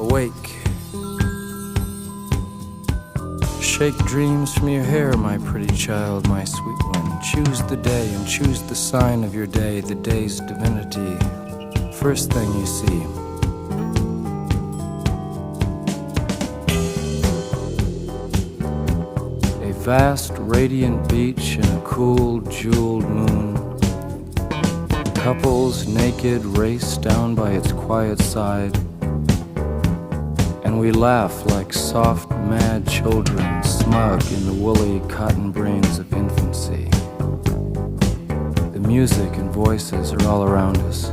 awake. Shake dreams from your hair, my pretty child, my sweet one. Choose the day and choose the sign of your day, the day's divinity. First thing you see. A vast, radiant beach and a cool, jeweled moon. Couples naked race down by its quiet side, and we laugh like soft, mad children, smug in the woolly cotton brains of infancy. The music and voices are all around us.